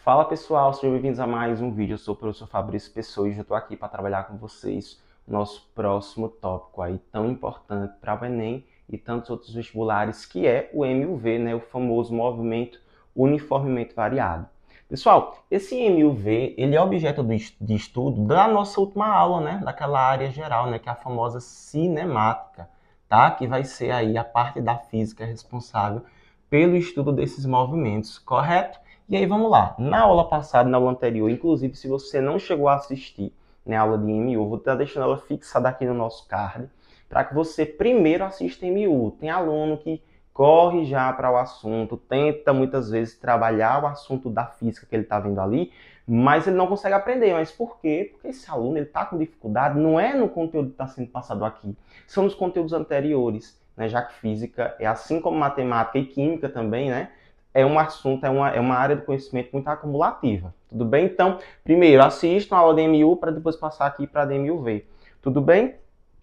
Fala pessoal, sejam bem-vindos a mais um vídeo. Eu sou o professor Fabrício Pessoa e já estou aqui para trabalhar com vocês o nosso próximo tópico aí tão importante para o Enem e tantos outros vestibulares, que é o MUV, né? O famoso movimento uniformemente variado. Pessoal, esse MUV, ele é objeto de estudo da nossa última aula, né? Daquela área geral, né? Que é a famosa cinemática, tá? Que vai ser aí a parte da física responsável pelo estudo desses movimentos, correto? E aí vamos lá, na aula passada, na aula anterior, inclusive se você não chegou a assistir a aula de MU, vou estar deixando ela fixada aqui no nosso card, para que você primeiro assista MU. Tem aluno que corre já para o assunto, tenta muitas vezes trabalhar o assunto da física que ele está vendo ali, mas ele não consegue aprender. Mas por quê? Porque esse aluno está com dificuldade, não é no conteúdo que está sendo passado aqui, são nos conteúdos anteriores, né? Já que física é assim como matemática e química também, né? É um assunto, é uma área de conhecimento muito acumulativa, tudo bem? Então, primeiro, assistam a aula de MU para depois passar aqui para a DMUV, tudo bem?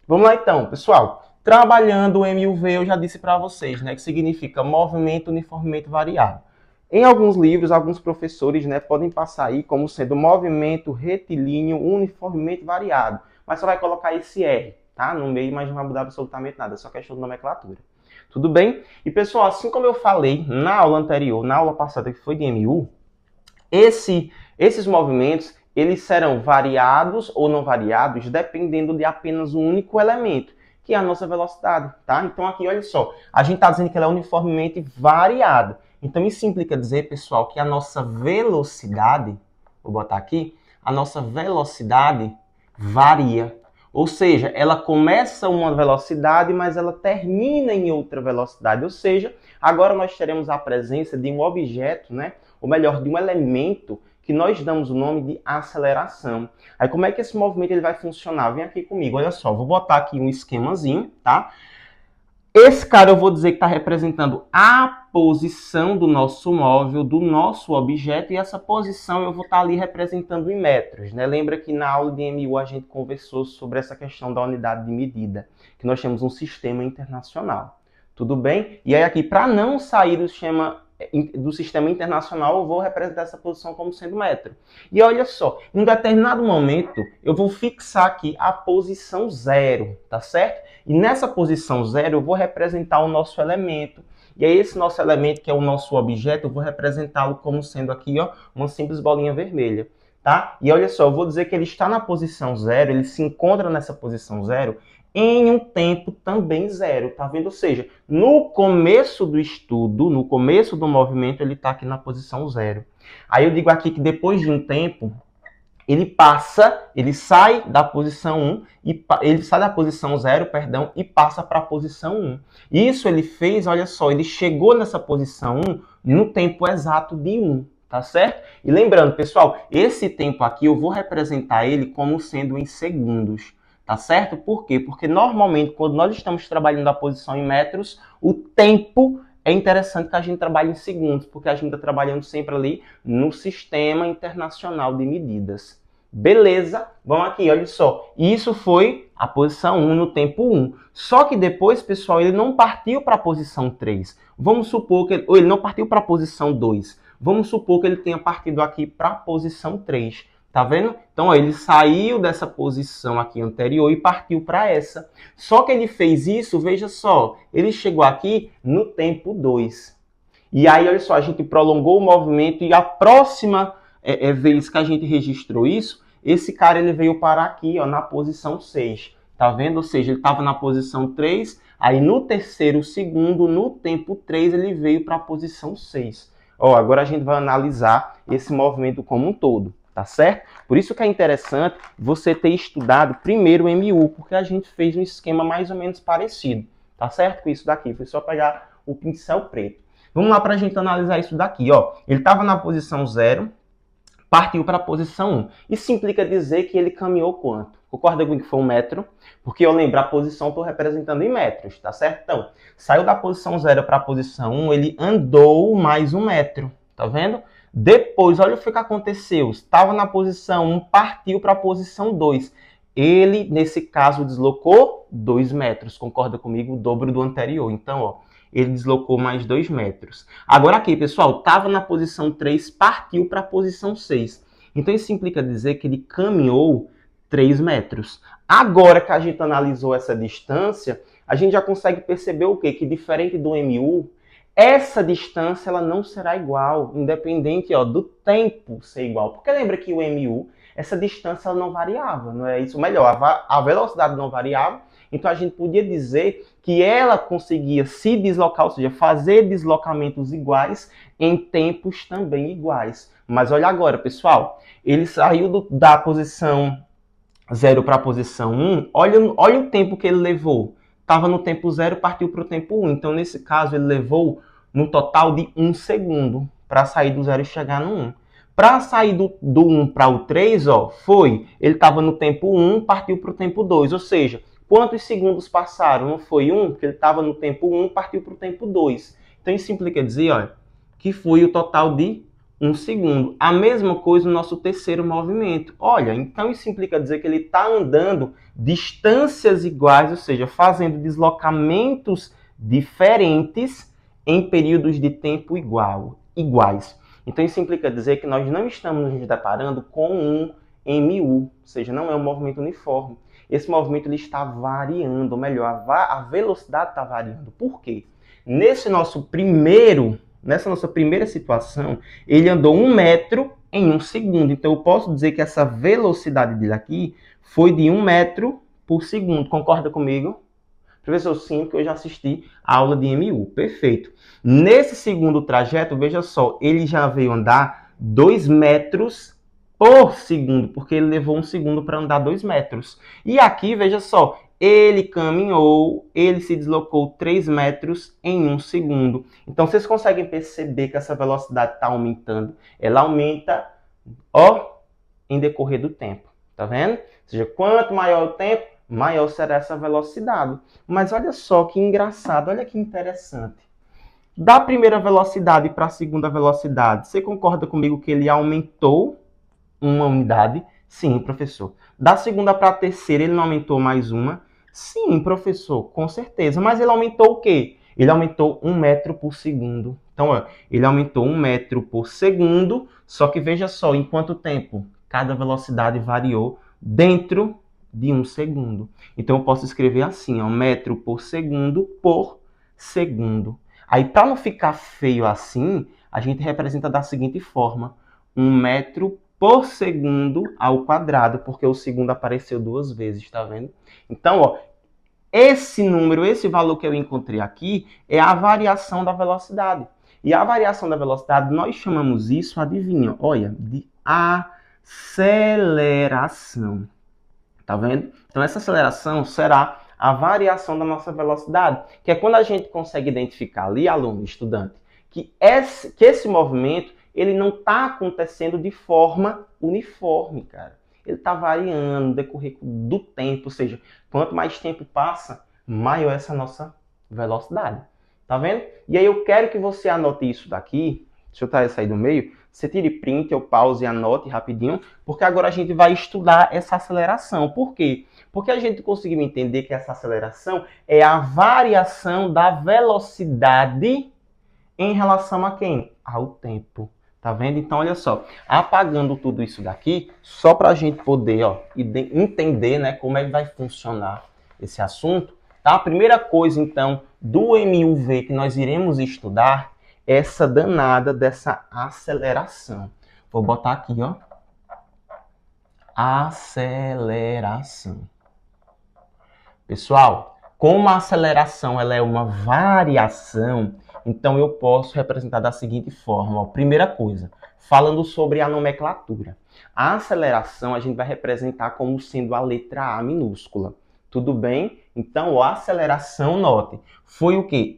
Vamos lá então, pessoal. Trabalhando o MUV, eu já disse para vocês, né, que significa movimento uniformemente variado. Em alguns livros, alguns professores, né, podem passar aí como sendo movimento retilíneo uniformemente variado, mas só vai colocar esse R, tá? No meio, mas não vai mudar absolutamente nada, é só questão de nomenclatura. Tudo bem? E pessoal, assim como eu falei na aula anterior, na aula passada que foi de MU, esses movimentos, eles serão variados ou não variados dependendo de apenas um único elemento, que é a nossa velocidade, tá? Então aqui, olha só, a gente está dizendo que ela é uniformemente variada. Então isso implica dizer, pessoal, que a nossa velocidade, vou botar aqui, a nossa velocidade varia. Ou seja, ela começa uma velocidade, mas ela termina em outra velocidade. Ou seja, agora nós teremos a presença de um objeto, né? Ou melhor, de um elemento que nós damos o nome de aceleração. Aí como é que esse movimento ele vai funcionar? Vem aqui comigo, olha só, vou botar aqui um esquemazinho, tá? Esse cara eu vou dizer que está representando a posição do nosso móvel, do nosso objeto, e essa posição eu vou estar ali representando em metros, né? Lembra que na aula de MU a gente conversou sobre essa questão da unidade de medida, que nós temos um sistema internacional. Tudo bem? E aí aqui, para não sair do sistema internacional, eu vou representar essa posição como sendo metro. E olha só, em um determinado momento, eu vou fixar aqui a posição 0, tá certo? E nessa posição 0, eu vou representar o nosso elemento. E aí esse nosso elemento, que é o nosso objeto, eu vou representá-lo como sendo aqui, ó, uma simples bolinha vermelha, tá? E olha só, eu vou dizer que ele está na posição 0, ele se encontra nessa posição 0, em um tempo também 0, tá vendo? Ou seja, no começo do estudo, no começo do movimento, ele está aqui na posição 0. Aí eu digo aqui que depois de um tempo, ele sai da posição 1, ele sai da posição 0, perdão, e passa para a posição 1. Isso ele fez, olha só, ele chegou nessa posição 1 no tempo exato de 1. Tá certo? E lembrando, pessoal, esse tempo aqui eu vou representar ele como sendo em segundos. Tá certo? Por quê? Porque normalmente, quando nós estamos trabalhando a posição em metros, o tempo é interessante que a gente trabalhe em segundos, porque a gente está trabalhando sempre ali no Sistema Internacional de Medidas. Beleza? Vamos aqui, olha só. Isso foi a posição 1 no tempo 1. Só que depois, pessoal, ele não partiu para a posição 3. Vamos supor que ele não partiu para a posição 2. Vamos supor que ele tenha partido aqui para a posição 3. Tá vendo? Então, ó, ele saiu dessa posição aqui anterior e partiu para essa. Só que ele fez isso, veja só, ele chegou aqui no tempo 2. E aí, olha só, a gente prolongou o movimento e a próxima vez que a gente registrou isso, esse cara ele veio parar aqui, ó, na posição 6. Tá vendo? Ou seja, ele estava na posição 3, aí no terceiro segundo, no tempo 3, ele veio para a posição 6. Ó, agora a gente vai analisar esse movimento como um todo. Tá certo? Por isso que é interessante você ter estudado primeiro o MU, porque a gente fez um esquema mais ou menos parecido. Tá certo? Com isso daqui. Foi só pegar o pincel preto. Vamos lá para a gente analisar isso daqui. Ó. Ele estava na posição 0, partiu para a posição 1. Isso implica dizer que ele caminhou quanto? Concorda comigo que foi 1 metro? Porque eu lembro, a posição estou representando em metros, tá certo? Então, saiu da posição 0 para a posição 1, ele andou mais 1 metro. Tá vendo? Depois, olha o que aconteceu. Estava na posição 1, partiu para a posição 2. Ele, nesse caso, deslocou 2 metros. Concorda comigo? O dobro do anterior. Então, ó, ele deslocou mais 2 metros. Agora aqui, pessoal, estava na posição 3, partiu para a posição 6. Então, isso implica dizer que ele caminhou 3 metros. Agora que a gente analisou essa distância, a gente já consegue perceber o quê? Que diferente do MU, essa distância ela não será igual, independente do tempo ser igual. Porque lembra que o MU, essa distância ela não variava, não é isso? Melhor, a velocidade não variava, então a gente podia dizer que ela conseguia se deslocar, ou seja, fazer deslocamentos iguais em tempos também iguais. Mas olha agora, pessoal, ele saiu da posição 0 para a posição 1, olha o tempo que ele levou. Estava no tempo 0, partiu para o tempo 1. Então, nesse caso, ele levou no total de 1 segundo para sair do 0 e chegar no 1. Para sair do 1 para o 3, ele estava no tempo 1, partiu para o tempo 2. Ou seja, quantos segundos passaram? Não foi 1, porque ele estava no tempo 1, partiu para o tempo 2. Então, isso implica dizer que foi o total de 1 segundo. A mesma coisa no nosso terceiro movimento. Olha, então isso implica dizer que ele está andando distâncias iguais, ou seja, fazendo deslocamentos diferentes em períodos de tempo iguais. Então isso implica dizer que nós não estamos nos deparando com um MU, ou seja, não é um movimento uniforme. Esse movimento ele está variando, ou melhor, a velocidade está variando. Por quê? Nessa nossa primeira situação, ele andou 1 metro em 1 segundo. Então, eu posso dizer que essa velocidade dele aqui foi de 1 metro por segundo. Concorda comigo? Professor, sim, porque eu já assisti a aula de MU. Perfeito. Nesse segundo trajeto, veja só, ele já veio andar 2 metros por segundo, porque ele levou 1 segundo para andar 2 metros. E aqui, veja só, ele caminhou, ele se deslocou 3 metros em 1 segundo. Então, vocês conseguem perceber que essa velocidade está aumentando. Ela aumenta, em decorrer do tempo. Tá vendo? Ou seja, quanto maior o tempo, maior será essa velocidade. Mas olha só que engraçado, olha que interessante. Da primeira velocidade para a segunda velocidade, você concorda comigo que ele aumentou uma unidade? Sim, professor. Da segunda para a terceira, ele não aumentou mais uma? Sim, professor, com certeza. Mas ele aumentou o quê? Ele aumentou 1 metro por segundo. Então, ele aumentou 1 metro por segundo, só que veja só, em quanto tempo? Cada velocidade variou dentro de 1 segundo. Então, eu posso escrever assim, metro por segundo. Aí, para não ficar feio assim, a gente representa da seguinte forma. 1 metro por segundo ao quadrado, porque o segundo apareceu 2 vezes, tá vendo? Então, esse número, esse valor que eu encontrei aqui, é a variação da velocidade. E a variação da velocidade, nós chamamos isso, adivinha, olha, de aceleração. Tá vendo? Então, essa aceleração será a variação da nossa velocidade, que é quando a gente consegue identificar ali, aluno, estudante, que esse movimento ele não está acontecendo de forma uniforme, cara. Ele está variando no decorrer do tempo, ou seja, quanto mais tempo passa, maior é essa nossa velocidade. Tá vendo? E aí eu quero que você anote isso daqui. Deixa eu tirar isso aí do meio. Você tire print ou pause e anote rapidinho, porque agora a gente vai estudar essa aceleração. Por quê? Porque a gente conseguiu entender que essa aceleração é a variação da velocidade em relação a quem? Ao tempo. Tá vendo? Então, olha só, apagando tudo isso daqui, só para a gente poder entender, né, como é que vai funcionar esse assunto, tá? A primeira coisa, então, do MUV que nós iremos estudar é essa danada dessa aceleração. Vou botar aqui, aceleração. Pessoal, como a aceleração ela é uma variação, então eu posso representar da seguinte forma. Primeira coisa, falando sobre a nomenclatura. A aceleração a gente vai representar como sendo a letra A minúscula. Tudo bem? Então, a aceleração, note, foi o quê?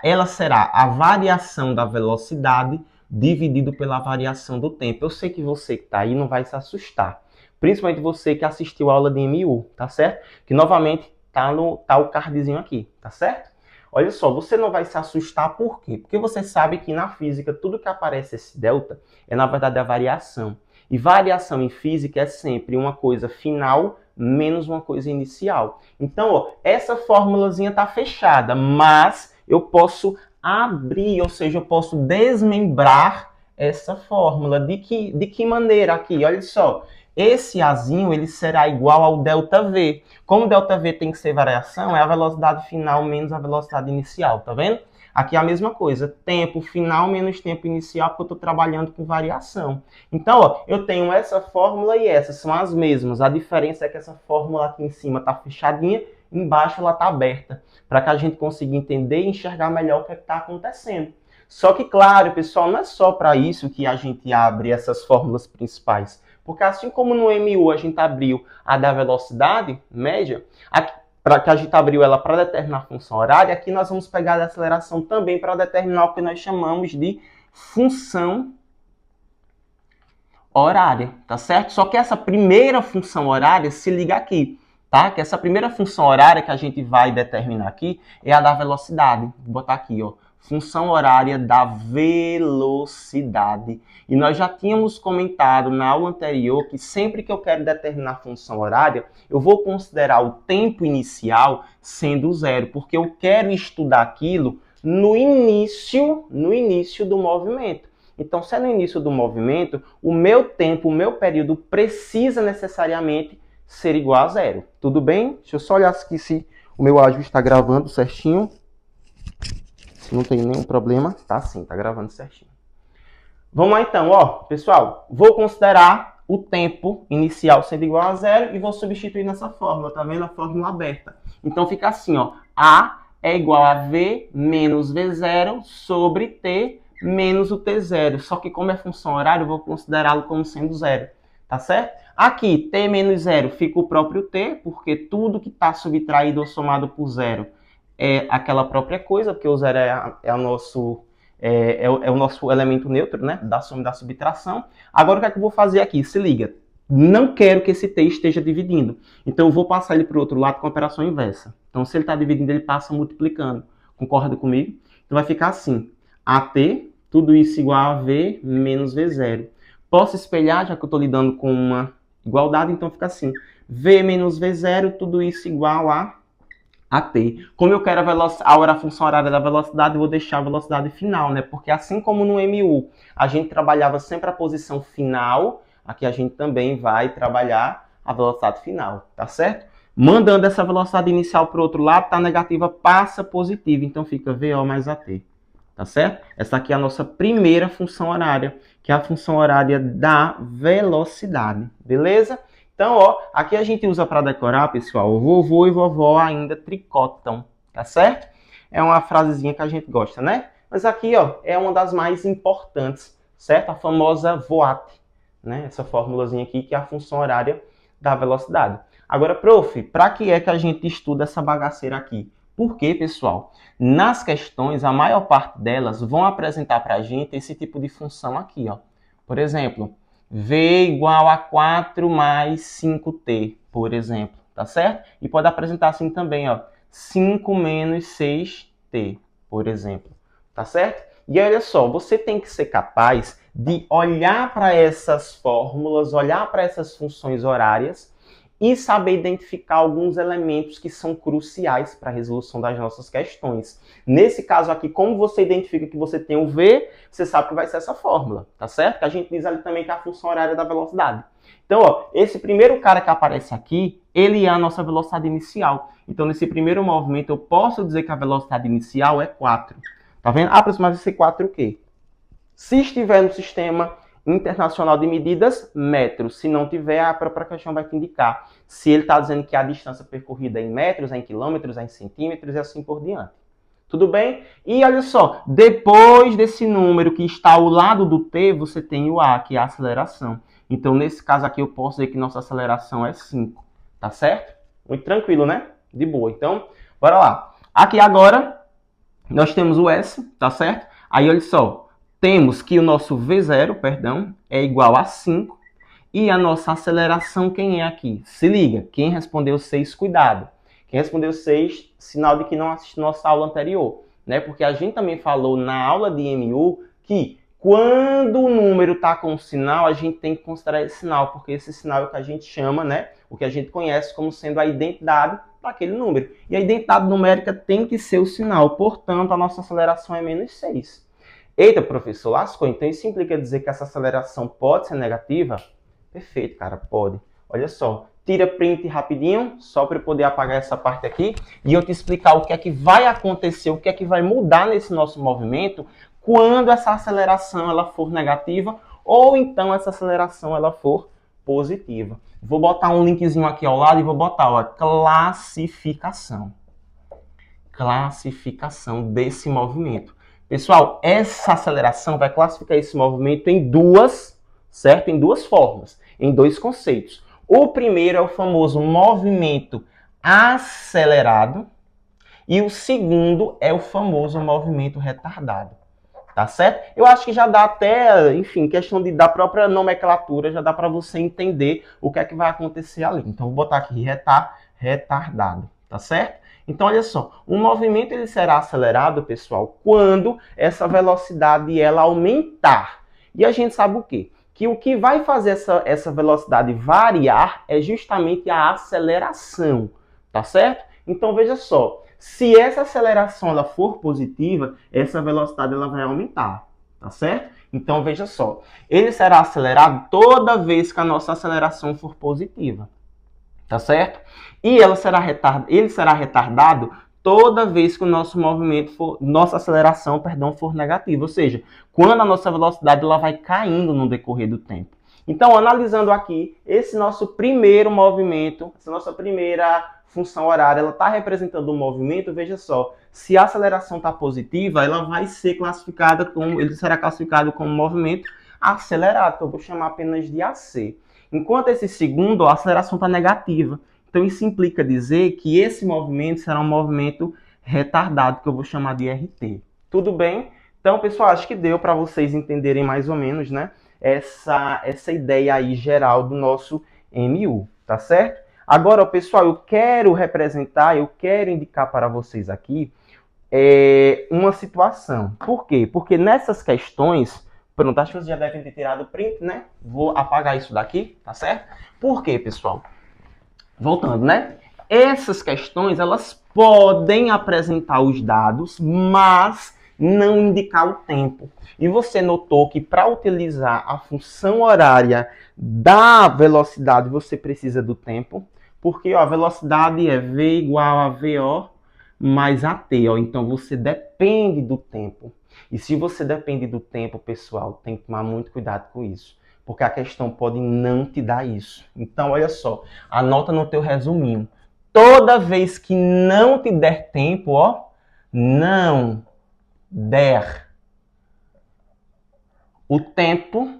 Ela será a variação da velocidade dividido pela variação do tempo. Eu sei que você que está aí não vai se assustar. Principalmente você que assistiu a aula de MU, tá certo? Que novamente tá o cardzinho aqui, tá certo? Olha só, você não vai se assustar por quê? Porque você sabe que na física tudo que aparece esse delta é na verdade a variação. E variação em física é sempre uma coisa final menos uma coisa inicial. Então, ó, essa formulazinha está fechada, mas eu posso abrir, ou seja, eu posso desmembrar essa fórmula. De que maneira aqui? Olha só, esse Azinho ele será igual ao ΔV. Como ΔV tem que ser variação, é a velocidade final menos a velocidade inicial, tá vendo? Aqui é a mesma coisa, tempo final menos tempo inicial, porque eu estou trabalhando com variação. Então, ó, eu tenho essa fórmula e essa, são as mesmas. A diferença é que essa fórmula aqui em cima está fechadinha, embaixo ela está aberta, para que a gente consiga entender e enxergar melhor o que está acontecendo. Só que, claro, pessoal, não é só para isso que a gente abre essas fórmulas principais. Porque assim como no MU a gente abriu a da velocidade média, para que a gente abriu ela para determinar a função horária, aqui nós vamos pegar a da aceleração também para determinar o que nós chamamos de função horária, tá certo? Só que essa primeira função horária, se liga aqui, tá? Que essa primeira função horária que a gente vai determinar aqui é a da velocidade. Vou botar aqui, ó. Função horária da velocidade. E nós já tínhamos comentado na aula anterior que sempre que eu quero determinar a função horária, eu vou considerar o tempo inicial sendo zero, porque eu quero estudar aquilo no início do movimento. Então, se é no início do movimento, o meu tempo, o meu período precisa necessariamente ser igual a zero. Tudo bem? Deixa eu só olhar aqui se o meu áudio está gravando certinho. Não tem nenhum problema, tá sim, tá gravando certinho. Vamos lá então, ó, pessoal, vou considerar o tempo inicial sendo igual a zero e vou substituir nessa fórmula, tá vendo? A fórmula aberta. Então fica assim, ó, A é igual a V menos V0 sobre T menos o T0. Só que como é função horária, eu vou considerá-lo como sendo zero, tá certo? Aqui, T menos zero fica o próprio T, porque tudo que está subtraído ou somado por zero é aquela própria coisa, porque o zero é o nosso elemento neutro, né? Da soma e da subtração. Agora, o que é que eu vou fazer aqui? Se liga, não quero que esse t esteja dividindo. Então, eu vou passar ele para o outro lado com a operação inversa. Então, se ele está dividindo, ele passa multiplicando. Concorda comigo? Então, vai ficar assim. AT, tudo isso igual a V menos V0. Posso espelhar, já que eu estou lidando com uma igualdade, então fica assim. V menos V0, tudo isso igual a AT. Como eu quero a função horária da velocidade, eu vou deixar a velocidade final, né? Porque assim como no MU a gente trabalhava sempre a posição final, aqui a gente também vai trabalhar a velocidade final, tá certo? Mandando essa velocidade inicial para o outro lado, tá negativa, passa positiva, então fica VO mais AT, tá certo? Essa aqui é a nossa primeira função horária, que é a função horária da velocidade, beleza? Então, ó, aqui a gente usa para decorar, pessoal, vovô e vovó ainda tricotam, tá certo? É uma frasezinha que a gente gosta, né? Mas aqui, ó, é uma das mais importantes, certo? A famosa VOAT, né? Essa formulazinha aqui que é a função horária da velocidade. Agora, prof, para que é que a gente estuda essa bagaceira aqui? Porque, pessoal, nas questões, a maior parte delas vão apresentar para a gente esse tipo de função aqui, ó. Por exemplo, V igual a 4 mais 5t, por exemplo, tá certo? E pode apresentar assim também, ó, 5 menos 6t, por exemplo, tá certo? E olha só, você tem que ser capaz de olhar para essas fórmulas, olhar para essas funções horárias e saber identificar alguns elementos que são cruciais para a resolução das nossas questões. Nesse caso aqui, como você identifica que você tem o V, você sabe que vai ser essa fórmula, tá certo? Que a gente diz ali também que é a função horária da velocidade. Então, ó, esse primeiro cara que aparece aqui, ele é a nossa velocidade inicial. Então, nesse primeiro movimento, eu posso dizer que a velocidade inicial é 4. Tá vendo? Ah, mas vai ser 4 o quê? Se estiver no sistema internacional de medidas, metros. Se não tiver, a própria questão vai te indicar se ele está dizendo que a distância percorrida é em metros, é em quilômetros, é em centímetros e assim por diante. Tudo bem? E olha só, depois desse número que está ao lado do t, você tem o a, que é a aceleração. Então, nesse caso aqui, eu posso dizer que nossa aceleração é 5. Tá certo? Muito tranquilo, né? De boa. Então, bora lá. Aqui agora, nós temos o S, tá certo? Aí, olha só. Temos que o nosso V0, perdão, é igual a 5. E a nossa aceleração, quem é aqui? Se liga, quem respondeu 6, cuidado. Quem respondeu 6, sinal de que não assistiu nossa aula anterior, né? Porque a gente também falou na aula de MU que Quando o número está com um sinal, a gente tem que considerar esse sinal, porque esse sinal é o que a gente chama, né? O que a gente conhece como sendo a identidade daquele número. E a identidade numérica tem que ser o sinal, portanto, a nossa aceleração é menos 6. Eita, professor, lascou. Então isso implica dizer que essa aceleração pode ser negativa? Perfeito, cara, pode. Olha só, tira print rapidinho, só para eu poder apagar essa parte aqui, e eu te explicar o que é que vai acontecer, o que é que vai mudar nesse nosso movimento quando essa aceleração ela for negativa ou então essa aceleração ela for positiva. Vou botar um linkzinho aqui ao lado e vou botar, ó, classificação. Classificação desse movimento. Pessoal, essa aceleração vai classificar esse movimento em duas, certo? Em duas formas, em dois conceitos. O primeiro é o famoso movimento acelerado e o segundo é o famoso movimento retardado. Tá certo? Eu acho que já dá até, enfim, questão da própria nomenclatura, já dá para você entender o que é que vai acontecer ali. Então, vou botar aqui retardado, tá certo? Então, olha só, o movimento ele será acelerado, pessoal, quando essa velocidade ela aumentar. E a gente sabe o quê? Que o que vai fazer essa velocidade variar é justamente a aceleração, tá certo? Então, veja só. Se essa aceleração ela for positiva, essa velocidade ela vai aumentar, tá certo? Então, veja só, ele será acelerado toda vez que a nossa aceleração for positiva, tá certo? E ele será retardado toda vez que o nosso movimento nossa aceleração, for negativa, ou seja, quando a nossa velocidade ela vai caindo no decorrer do tempo. Então, analisando aqui, esse nosso primeiro movimento, essa nossa primeira função horária, ela está representando um movimento, veja só, se a aceleração está positiva, ela vai ser classificada como, ele será classificado como movimento acelerado, que eu vou chamar apenas de AC. Enquanto esse segundo, a aceleração está negativa. Então, isso implica dizer que esse movimento será um movimento retardado, que eu vou chamar de RT. Tudo bem? Então, pessoal, acho que deu para vocês entenderem mais ou menos, né, essa ideia aí geral do nosso MU, tá certo? Agora, pessoal, eu quero indicar para vocês aqui uma situação. Por quê? Porque nessas questões, pronto, acho que vocês já devem ter tirado o print, né? Vou apagar isso daqui, tá certo? Por quê, pessoal? Voltando, né? Essas questões, elas podem apresentar os dados, mas não indicar o tempo. E você notou que para utilizar a função horária da velocidade, você precisa do tempo, porque ó, a velocidade é V igual a VO mais AT. Ó, então você depende do tempo. E se você depende do tempo, pessoal, tem que tomar muito cuidado com isso, porque a questão pode não te dar isso. Então, olha só, anota no teu resuminho. Toda vez que não te der tempo, ó, não der o tempo,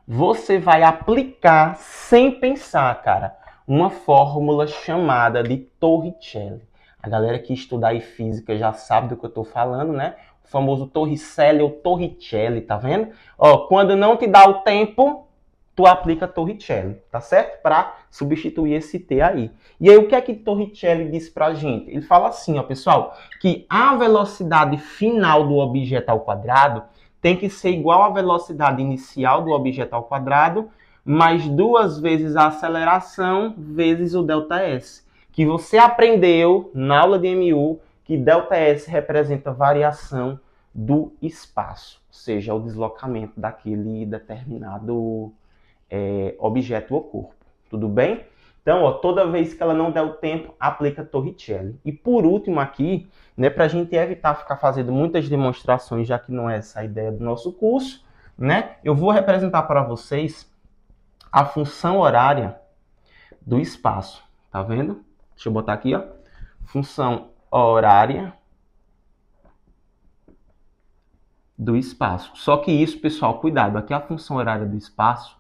você vai aplicar sem pensar, cara, uma fórmula chamada de Torricelli. A galera que estuda aí física já sabe do que eu estou falando, né? O famoso Torricelli ou Torricelli, tá vendo? Ó, quando não te dá o tempo, tu aplica Torricelli, tá certo? Para substituir esse T aí. E aí, o que é que Torricelli diz pra gente? Ele fala assim, ó, pessoal, que a velocidade final do objeto ao quadrado tem que ser igual à velocidade inicial do objeto ao quadrado, mais 2 vezes a aceleração vezes o ΔS. Que você aprendeu na aula de MU que ΔS representa variação do espaço, ou seja, o deslocamento daquele determinado objeto ou corpo. Tudo bem? Então, ó, toda vez que ela não der o tempo, aplica Torricelli. E por último aqui, né, para a gente evitar ficar fazendo muitas demonstrações, já que não é essa a ideia do nosso curso, né, eu vou representar para vocês a função horária do espaço. Tá vendo? Deixa eu botar aqui, ó. Função horária do espaço. Só que isso, pessoal, cuidado. Aqui é a função horária do espaço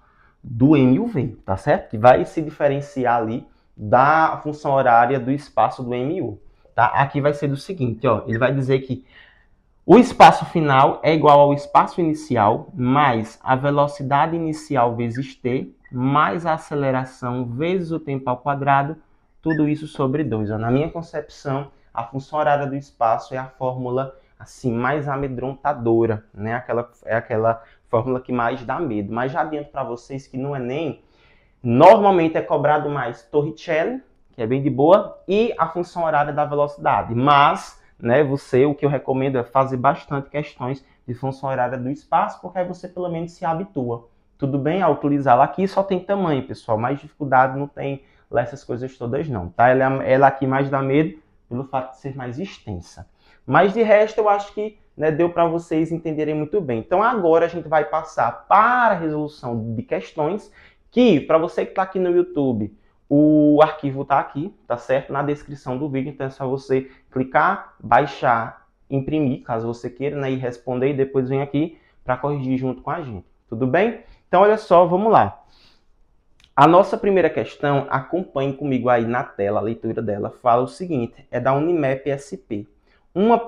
do MUV, tá certo? Que vai se diferenciar ali da função horária do espaço do MU, tá? Aqui vai ser do seguinte, ó, ele vai dizer que o espaço final é igual ao espaço inicial mais a velocidade inicial vezes t, mais a aceleração vezes o tempo ao quadrado, tudo isso sobre 2. Ó. Na minha concepção, a função horária do espaço é a fórmula assim, mais amedrontadora, né? É aquela fórmula que mais dá medo. Mas já adianto para vocês que no Enem, normalmente é cobrado mais Torricelli, que é bem de boa, e a função horária da velocidade. Mas, né, o que eu recomendo é fazer bastante questões de função horária do espaço, porque aí você pelo menos se habitua. Tudo bem a utilizá-la aqui, só tem tamanho, pessoal. Mais dificuldade não tem lá essas coisas todas não, tá? Ela aqui mais dá medo pelo fato de ser mais extensa. Mas de resto, eu acho que, né, deu para vocês entenderem muito bem. Então agora a gente vai passar para a resolução de questões, que para você que está aqui no YouTube, o arquivo está aqui, tá certo? Na descrição do vídeo, então é só você clicar, baixar, imprimir, caso você queira, né, e responder, e depois vem aqui para corrigir junto com a gente. Tudo bem? Então olha só, vamos lá. A nossa primeira questão, acompanhe comigo aí na tela, a leitura dela, fala o seguinte, é da Unimap SP. Uma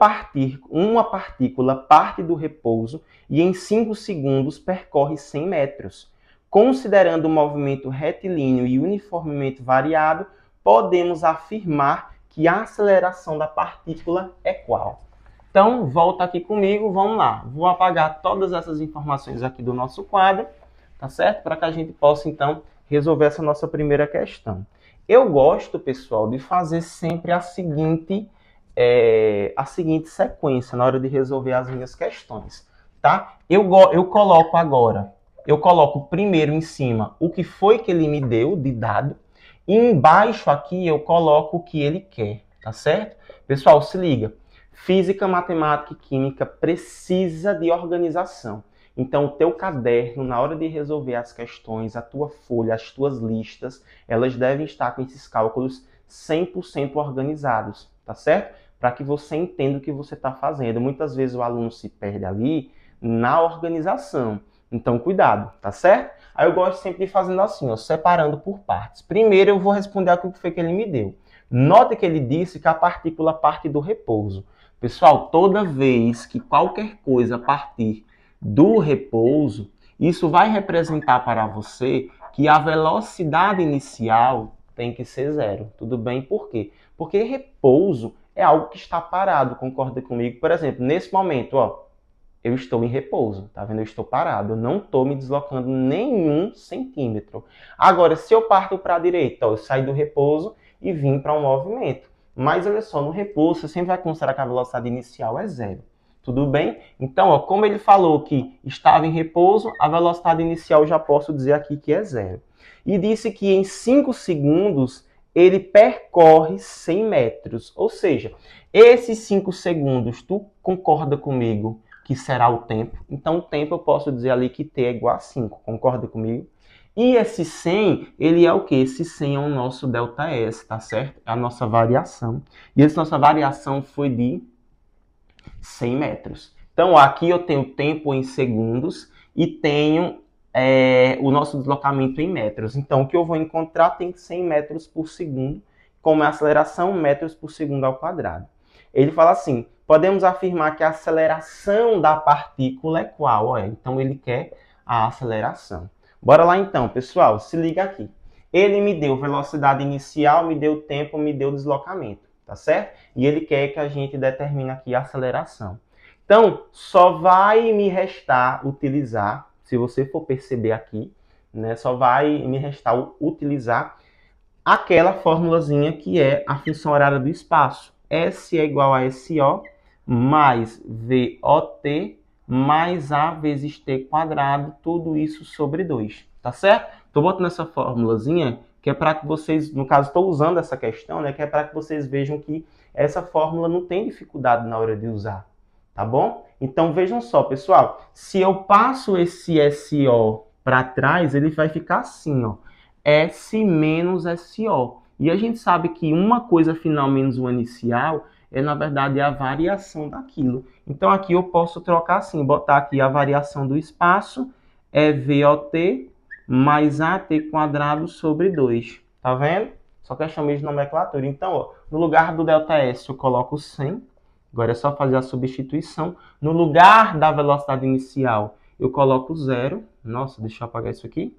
partícula parte do repouso e em 5 segundos percorre 100 metros. Considerando o movimento retilíneo e uniformemente variado, podemos afirmar que a aceleração da partícula é qual? Então, volta aqui comigo, vamos lá. Vou apagar todas essas informações aqui do nosso quadro, tá certo? Para que a gente possa, então, resolver essa nossa primeira questão. Eu gosto, pessoal, de fazer sempre a seguinte sequência na hora de resolver as minhas questões, tá? Eu coloco primeiro em cima o que foi que ele me deu de dado, e embaixo aqui eu coloco o que ele quer, tá certo? Pessoal, se liga. Física, matemática e química precisa de organização. Então, o teu caderno, na hora de resolver as questões, a tua folha, as tuas listas, elas devem estar com esses cálculos 100% organizados, tá certo? Para que você entenda o que você está fazendo. Muitas vezes o aluno se perde ali na organização. Então, cuidado, tá certo? Aí eu gosto sempre de fazendo assim, ó, separando por partes. Primeiro, eu vou responder o que foi que ele me deu. Note que ele disse que a partícula parte do repouso. Pessoal, toda vez que qualquer coisa partir do repouso, isso vai representar para você que a velocidade inicial tem que ser 0. Tudo bem? Por quê? Porque repouso é algo que está parado, concorda comigo? Por exemplo, nesse momento, ó, eu estou em repouso, tá vendo? Eu estou parado, eu não estou me deslocando nenhum centímetro. Agora, se eu parto para a direita, ó, eu saio do repouso e vim para um movimento. Mas olha só, no repouso você sempre vai considerar que a velocidade inicial é 0. Tudo bem? Então, ó, como ele falou que estava em repouso, a velocidade inicial já posso dizer aqui que é 0. E disse que em 5 segundos ele percorre 100 metros. Ou seja, esses 5 segundos, tu concorda comigo que será o tempo? Então, o tempo eu posso dizer ali que t é igual a 5. Concorda comigo? E esse 100, ele é o quê? Esse 100 é o nosso ΔS, tá certo? É a nossa variação. E essa nossa variação foi de 100 metros. Então, aqui eu tenho tempo em segundos e tenho o nosso deslocamento em metros. Então, o que eu vou encontrar tem 100 metros por segundo, como é a aceleração, metros por segundo ao quadrado. Ele fala assim, podemos afirmar que a aceleração da partícula é qual? Olha, então, ele quer a aceleração. Bora lá então, pessoal, se liga aqui. Ele me deu velocidade inicial, me deu tempo, me deu deslocamento, tá certo? E ele quer que a gente determine aqui a aceleração. Então, só vai me restar utilizar, se você for perceber aqui, né, só vai me restar utilizar aquela formulazinha que é a função horária do espaço. S é igual a SO mais VOT mais A vezes T quadrado, tudo isso sobre 2, tá certo? Estou botando essa formulazinha que é para que vocês, no caso, estou usando essa questão, né, que é para que vocês vejam que essa fórmula não tem dificuldade na hora de usar, tá bom? Então, vejam só, pessoal, se eu passo esse SO para trás, ele vai ficar assim, ó, S menos SO. E a gente sabe que uma coisa final menos o inicial é, na verdade, a variação daquilo. Então, aqui eu posso trocar assim, botar aqui a variação do espaço, é VOT mais AT quadrado sobre 2. Tá vendo? Só questão mesmo de nomenclatura. Então, ó, no lugar do ΔS eu coloco 100. Agora é só fazer a substituição. No lugar da velocidade inicial eu coloco 0. Nossa, deixa eu apagar isso aqui.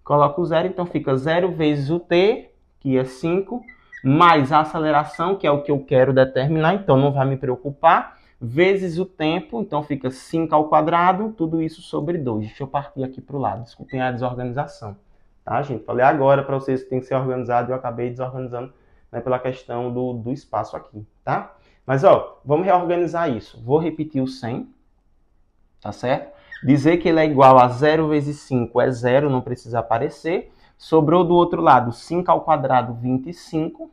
Coloco 0, então fica 0 vezes o T, que é 5, mais a aceleração, que é o que eu quero determinar, então não vai me preocupar. vezes o tempo, então fica 5 ao quadrado, tudo isso sobre 2. Deixa eu partir aqui para o lado, desculpem a desorganização. Tá, gente? Falei agora para vocês que tem que ser organizado, eu acabei desorganizando, né, pela questão do espaço aqui, tá? Mas, ó, vamos reorganizar isso. Vou repetir o 100, tá certo? Dizer que ele é igual a 0 vezes 5 é 0, não precisa aparecer. Sobrou do outro lado 5 ao quadrado, 25,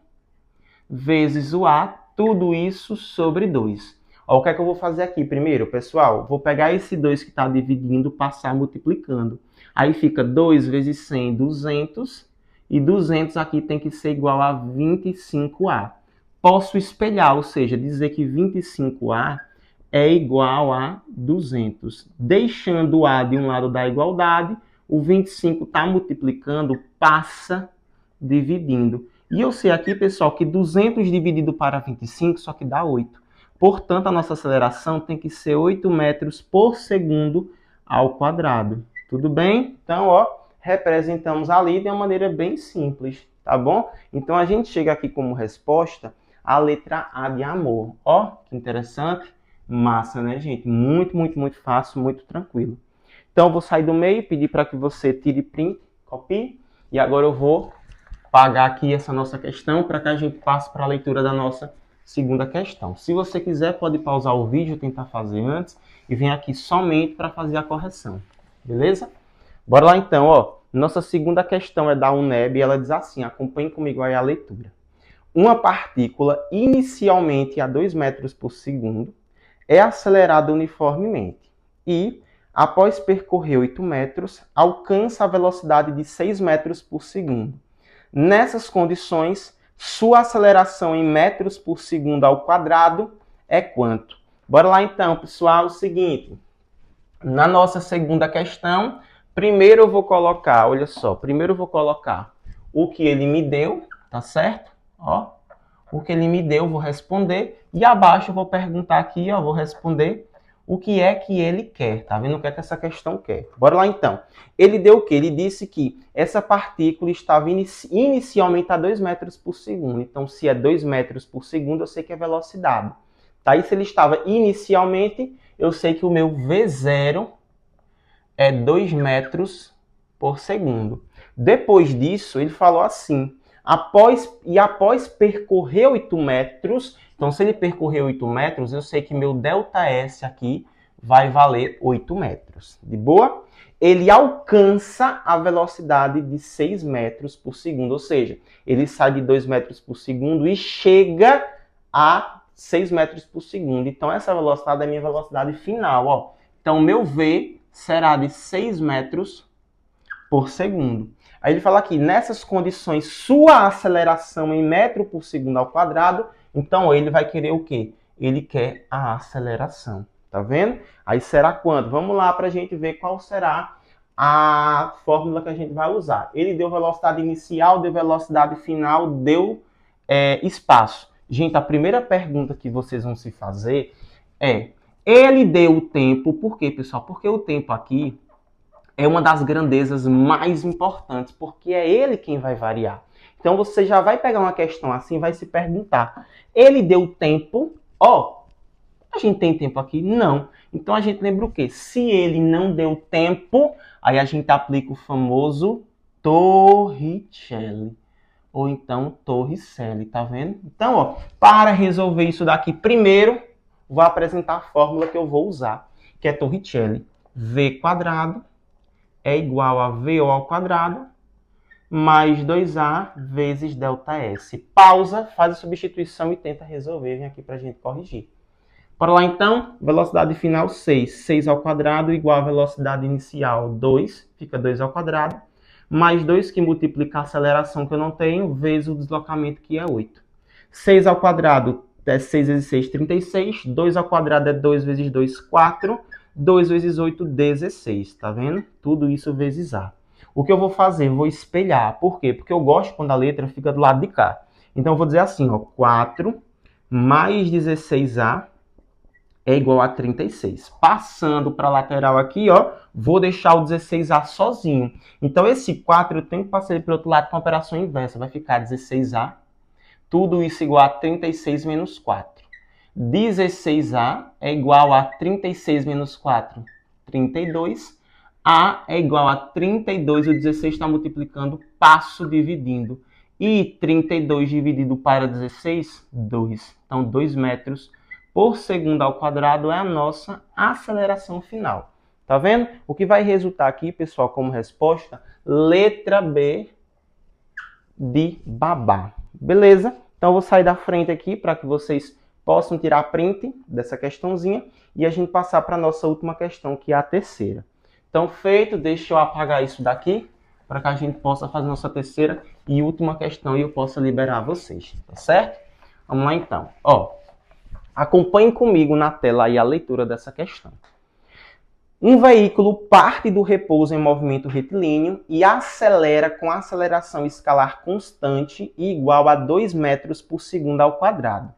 vezes o A, tudo isso sobre 2. Ó, o que é que eu vou fazer aqui primeiro, pessoal? Vou pegar esse 2 que está dividindo, passar multiplicando. Aí fica 2 vezes 100, 200. E 200 aqui tem que ser igual a 25A. Posso espelhar, ou seja, dizer que 25A é igual a 200. Deixando o A de um lado da igualdade, o 25 está multiplicando, passa dividindo. E eu sei aqui, pessoal, que 200 dividido para 25 só que dá 8. Portanto, a nossa aceleração tem que ser 8 metros por segundo ao quadrado. Tudo bem? Então, ó, representamos ali de uma maneira bem simples, tá bom? Então, a gente chega aqui como resposta a letra A de amor. Ó, que interessante. Massa, né, gente? Muito, muito, muito fácil, muito tranquilo. Então, eu vou sair do meio, pedir para que você tire print, copie. E agora eu vou apagar aqui essa nossa questão para que a gente passe para a leitura da nossa segunda questão. Se você quiser, pode pausar o vídeo, tentar fazer antes e vem aqui somente para fazer a correção. Beleza? Bora lá então, ó. Nossa segunda questão é da UNEB e ela diz assim, acompanhe comigo aí a leitura. Uma partícula inicialmente a 2 metros por segundo é acelerada uniformemente e, após percorrer 8 metros, alcança a velocidade de 6 metros por segundo. Nessas condições, sua aceleração em metros por segundo ao quadrado é quanto? Bora lá então, pessoal, o seguinte. Na nossa segunda questão, primeiro eu vou colocar, olha só, primeiro eu vou colocar o que ele me deu, tá certo? Ó, o que ele me deu, eu vou responder. E abaixo eu vou perguntar aqui, ó, vou responder o que é que ele quer. Tá vendo o que é que essa questão quer? Bora lá então. Ele deu o quê? Ele disse que essa partícula estava inicialmente a 2 metros por segundo. Então, se é 2 metros por segundo, eu sei que é velocidade. Tá? E se ele estava inicialmente, eu sei que o meu V0 é 2 metros por segundo. Depois disso, ele falou assim, após percorrer 8 metros, então se ele percorrer 8 metros, eu sei que meu ΔS aqui vai valer 8 metros. De boa? Ele alcança a velocidade de 6 metros por segundo, ou seja, ele sai de 2 metros por segundo e chega a 6 metros por segundo. Então essa velocidade é a minha velocidade final. Ó. Então meu V será de 6 metros por segundo. Aí ele fala aqui, nessas condições, sua aceleração em metro por segundo ao quadrado, então ele vai querer o quê? Ele quer a aceleração, tá vendo? Aí será quanto? Vamos lá para a gente ver qual será a fórmula que a gente vai usar. Ele deu velocidade inicial, deu velocidade final, deu espaço. Gente, a primeira pergunta que vocês vão se fazer é, ele deu o tempo, por quê, pessoal? Porque o tempo aqui é uma das grandezas mais importantes, porque é ele quem vai variar. Então, você já vai pegar uma questão assim e vai se perguntar, ele deu tempo? Ó, a gente tem tempo aqui? Não. Então, a gente lembra o quê? Se ele não deu tempo, aí a gente aplica o famoso Torricelli. Ou então Torricelli, tá vendo? Então, ó, para resolver isso daqui, primeiro, vou apresentar a fórmula que eu vou usar, que é Torricelli. V quadrado é igual a VO ao quadrado mais 2A vezes ΔS. Pausa, faz a substituição e tenta resolver. Vem aqui para a gente corrigir. Bora lá então, velocidade final 6. 6 ao quadrado igual a velocidade inicial 2, fica 2 ao quadrado, mais 2 que multiplica a aceleração que eu não tenho, vezes o deslocamento que é 8. 6 ao quadrado é 6 vezes 6, 36. 2 ao quadrado é 2 vezes 2, 4. 2 vezes 8, 16, tá vendo? Tudo isso vezes A. O que eu vou fazer? Vou espelhar. Por quê? Porque eu gosto quando a letra fica do lado de cá. Então, eu vou dizer assim, ó, 4 mais 16A é igual a 36. Passando para a lateral aqui, ó, vou deixar o 16A sozinho. Então, esse 4 eu tenho que passar ele para o outro lado com a operação inversa. Vai ficar 16A, tudo isso igual a 36 menos 4. 16A é igual a 36 menos 4, 32. A é igual a 32, o 16 está multiplicando, passo dividindo. E 32 dividido para 16, 2. Então, 2 metros por segundo ao quadrado é a nossa aceleração final. Tá vendo? O que vai resultar aqui, pessoal, como resposta, letra B de babá. Beleza? Então, eu vou sair da frente aqui para que vocês possam tirar print dessa questãozinha e a gente passar para a nossa última questão, que é a terceira. Então, feito, deixa eu apagar isso daqui para que a gente possa fazer nossa terceira e última questão e eu possa liberar vocês, tá certo? Vamos lá, então. Ó, acompanhem comigo na tela aí a leitura dessa questão. Um veículo parte do repouso em movimento retilíneo e acelera com aceleração escalar constante e igual a 2 metros por segundo ao quadrado.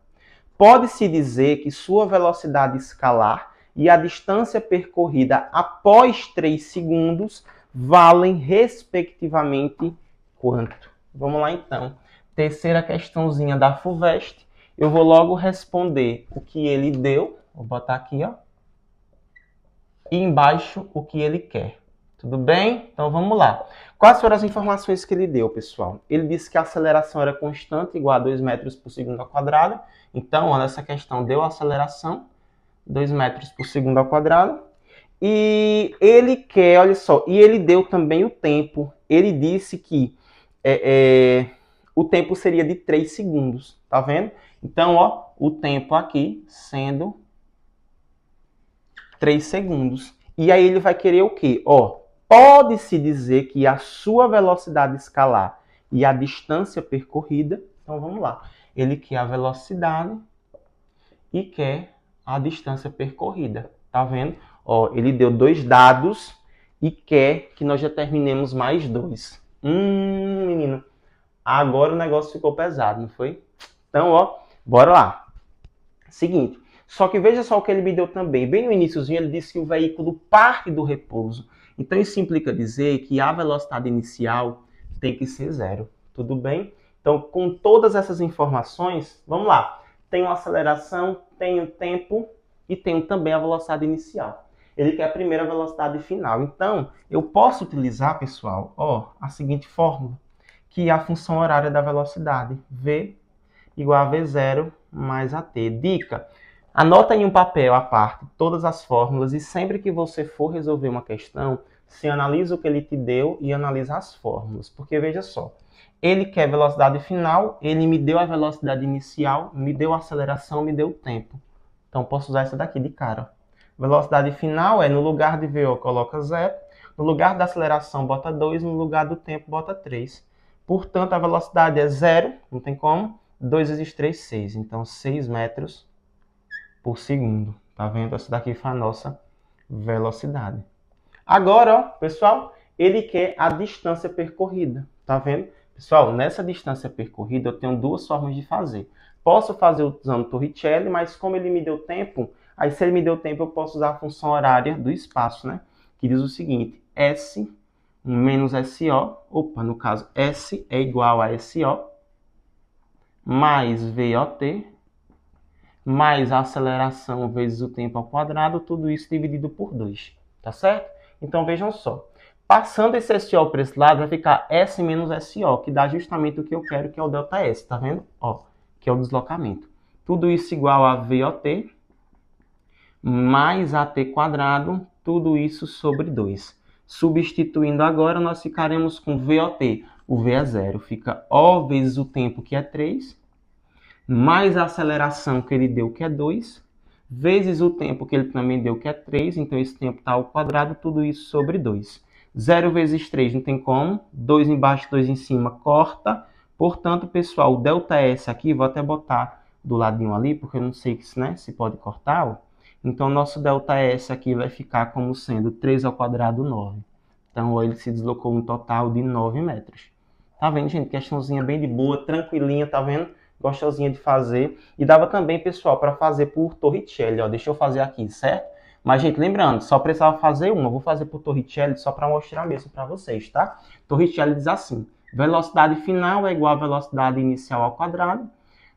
Pode-se dizer que sua velocidade escalar e a distância percorrida após 3 segundos valem, respectivamente, quanto? Vamos lá, então. Terceira questãozinha da FUVEST. Eu vou logo responder o que ele deu. Vou botar aqui, ó. E embaixo o que ele quer. Tudo bem? Então vamos lá. Quais foram as informações que ele deu, pessoal? Ele disse que a aceleração era constante, igual a 2 metros por segundo ao quadrado. Então, olha, essa questão deu a aceleração, 2 metros por segundo ao quadrado. E ele quer, olha só, e ele deu também o tempo. Ele disse que o tempo seria de 3 segundos, tá vendo? Então, ó, o tempo aqui sendo 3 segundos. E aí ele vai querer o quê? Ó, pode-se dizer que a sua velocidade escalar e a distância percorrida, então vamos lá. Ele quer a velocidade e quer a distância percorrida, tá vendo? Ó, ele deu 2 dados e quer que nós determinemos mais 2. Menino, agora o negócio ficou pesado, não foi? Então, ó, bora lá. Seguinte. Só que veja só o que ele me deu também. Bem no iniciozinho ele disse que o veículo parte do repouso. Então isso implica dizer que a velocidade inicial tem que ser 0. Tudo bem? Então com todas essas informações, vamos lá. Tenho a aceleração, tenho tempo e tenho também a velocidade inicial. Ele quer a primeira velocidade final. Então eu posso utilizar, pessoal, ó, a seguinte fórmula, que é a função horária da velocidade. V igual a V0 mais AT. Dica. Anota em um papel à parte todas as fórmulas e sempre que você for resolver uma questão, você analisa o que ele te deu e analisa as fórmulas. Porque veja só, ele quer velocidade final, ele me deu a velocidade inicial, me deu a aceleração, me deu o tempo. Então posso usar essa daqui de cara. Velocidade final é no lugar de VO coloca 0, no lugar da aceleração bota 2, no lugar do tempo bota 3. Portanto a velocidade é 0, não tem como, 2 vezes 3, 6. Então 6 metros por segundo. Tá vendo? Essa daqui foi a nossa velocidade. Agora, ó, pessoal, ele quer a distância percorrida. Tá vendo? Pessoal, nessa distância percorrida eu tenho 2 formas de fazer. Posso fazer usando Torricelli, mas como ele me deu tempo, aí se ele me deu tempo eu posso usar a função horária do espaço, né? Que diz o seguinte, S menos SO, no caso, S é igual a SO, mais VOT, mais a aceleração vezes o tempo ao quadrado, tudo isso dividido por 2, tá certo? Então vejam só, passando esse SO para esse lado vai ficar S menos SO, que dá justamente o que eu quero, que é o ΔS, tá vendo? Ó, que é o deslocamento. Tudo isso igual a VOT, mais AT quadrado, tudo isso sobre 2. Substituindo agora, nós ficaremos com VOT, o V é 0, fica O vezes o tempo, que é 3, mais a aceleração que ele deu, que é 2, vezes o tempo que ele também deu, que é 3, então esse tempo está ao quadrado, tudo isso sobre 2. 0 vezes 3 não tem como, 2 embaixo, 2 em cima, corta. Portanto, pessoal, o ΔS aqui, vou até botar do ladinho ali, porque eu não sei se pode cortar. Ó. Então, nosso ΔS aqui vai ficar como sendo 3 ao quadrado, 9. Então, ó, ele se deslocou um total de 9 metros. Tá vendo, gente? Questãozinha bem de boa, tranquilinha, tá vendo? Gostosinha de fazer. E dava também, pessoal, para fazer por Torricelli, ó. Deixa eu fazer aqui, certo? Mas, gente, lembrando, só precisava fazer uma. Eu vou fazer por Torricelli só para mostrar mesmo para vocês, tá? Torricelli diz assim, velocidade final é igual a velocidade inicial ao quadrado,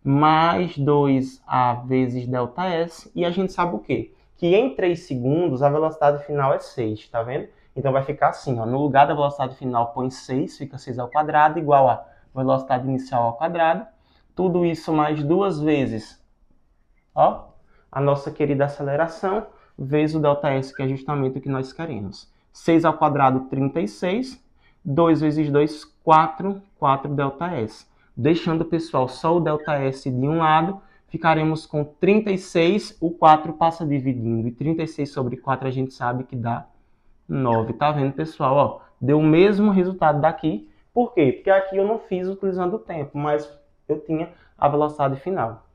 mais 2A vezes ΔS, e a gente sabe o quê? Que em 3 segundos a velocidade final é 6, tá vendo? Então vai ficar assim, ó, no lugar da velocidade final põe 6, fica 6 ao quadrado, igual a velocidade inicial ao quadrado. Tudo isso mais 2 vezes, ó, a nossa querida aceleração, vezes o ΔS, que é justamente o que nós queremos. 6 ao quadrado, 36. 2 vezes 2, 4. 4 ΔS. Deixando, pessoal, só o ΔS de um lado, ficaremos com 36. O 4 passa dividindo. E 36 sobre 4 a gente sabe que dá 9. Tá vendo, pessoal? Ó, deu o mesmo resultado daqui. Por quê? Porque aqui eu não fiz utilizando o tempo, mas eu tinha a velocidade final.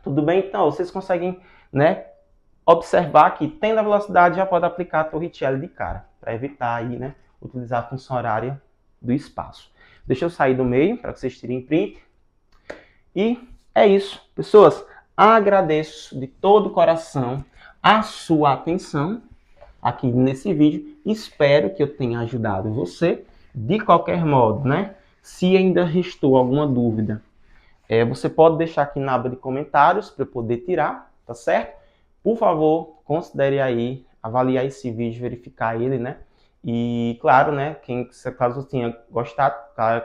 Tudo bem? Então, vocês conseguem, né, observar que, tendo a velocidade, já pode aplicar a Torricelli de cara, para evitar aí, né, utilizar a função horária do espaço. Deixa eu sair do meio, para que vocês tirem print. E é isso, pessoas. Agradeço de todo o coração a sua atenção aqui nesse vídeo. Espero que eu tenha ajudado você. De qualquer modo, né, se ainda restou alguma dúvida, você pode deixar aqui na aba de comentários para eu poder tirar, tá certo? Por favor, considere aí avaliar esse vídeo, verificar ele, né? E, claro, né, caso tenha gostado,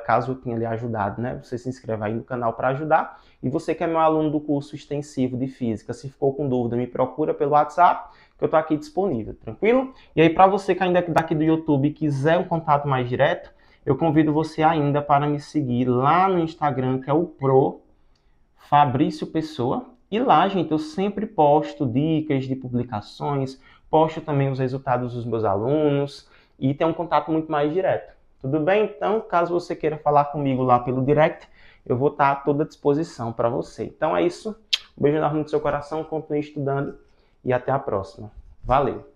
caso eu tenha lhe ajudado, né, você se inscreva aí no canal para ajudar. E você que é meu aluno do curso extensivo de Física, se ficou com dúvida, me procura pelo WhatsApp, que eu estou aqui disponível, tranquilo? E aí, para você que ainda é daqui do YouTube e quiser um contato mais direto, eu convido você ainda para me seguir lá no Instagram, que é o Pro Fabrício Pessoa. E lá, gente, eu sempre posto dicas de publicações, posto também os resultados dos meus alunos e tem um contato muito mais direto. Tudo bem? Então, caso você queira falar comigo lá pelo direct, eu vou estar à toda disposição para você. Então é isso. Um beijo enorme no seu coração, continue estudando e até a próxima. Valeu!